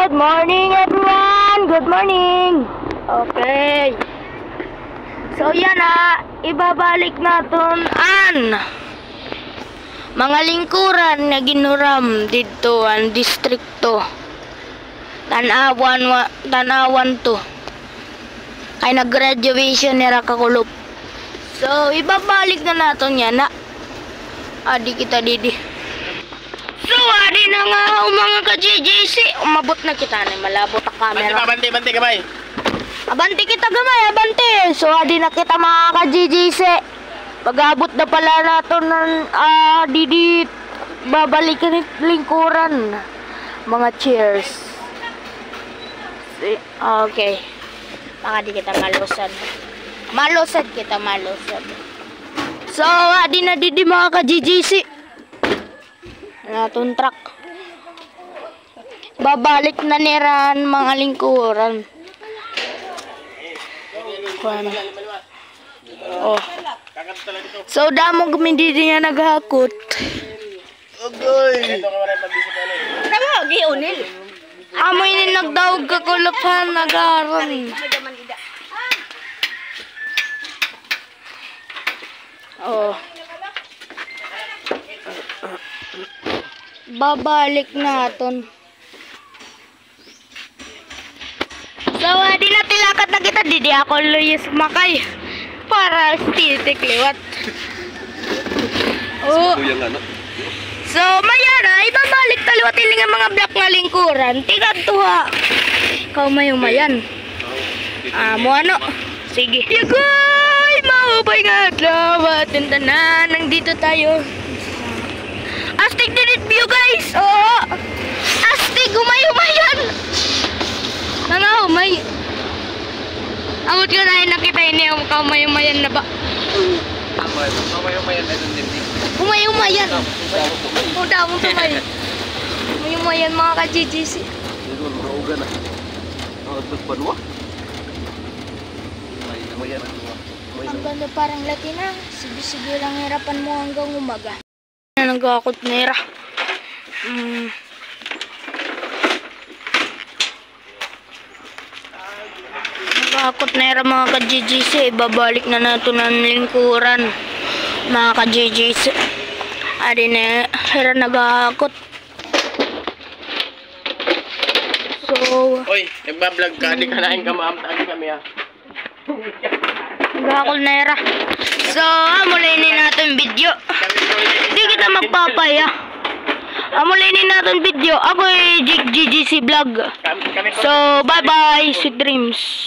Good morning everyone! Good morning! Okay. So yan ibabalik natin mga lingkuran na ginuram dito ang distrikto. Tanawan to. Kay nag-graduation nila kakulop. So ibabalik na natin yan Adi kita didi. So, adi na nga mga ka-JJC. Umabot na kita na malabot ang camera. Banti gamay. Abanti kita gamay, abanti. So, adi na kita mga ka-JJC. Pag-abot na pala nato ng didi babalikan ng lingkuran. Mga cheers. Okay. Baka di kita malusad. Malusad kita, malusad. So, adi na didi mga ka-JJC. Natong truck. Babalik na niran mga lingkuran. Oh. So damo gumindi niya naghakot. Ogoy. Nagagi unil. Amoy ni nagdaog kakulapan nagaron. Oh. Babalik naton. So, di na tilakat na kita. Di ako luyos makay. Para stitik liwat. Oh. So, maya na. Ibabalik taliwat iling ang mga black nga lingkuran. Tigad tuha. Ikaw mayumayan. Mo ano? Sige. Yagoy! Maubay nga lawat. Tintanan. Nandito tayo. Astig din view guys. Oo. Astig humay-humayan. Humay. Amot ko na nakita ini ang humay-humayan na ba? Humay-humayan na din din. Humay-humayan. Udah mo tumay. Humay-humayan mga ka-JJC. Siguro mauga na. Tagpanwa. Humay-humayan na. Ang ganda parang Latina. Sige-sige lang hirapan mo hanggang umaga. Nagakot nera. Nagakot nera mga ka-JJC. Ibabalik na nato ng lingkuran mga ka-JJC. Adi na hira nagakot. So oy, nagbablog ka. Di ka nain ka maamtaan kami nagakot nera. So amulainin natin video. Hindi kita magpapaya. Amulainin natin video. Ako JJC Vlog. So bye bye, sweet dreams.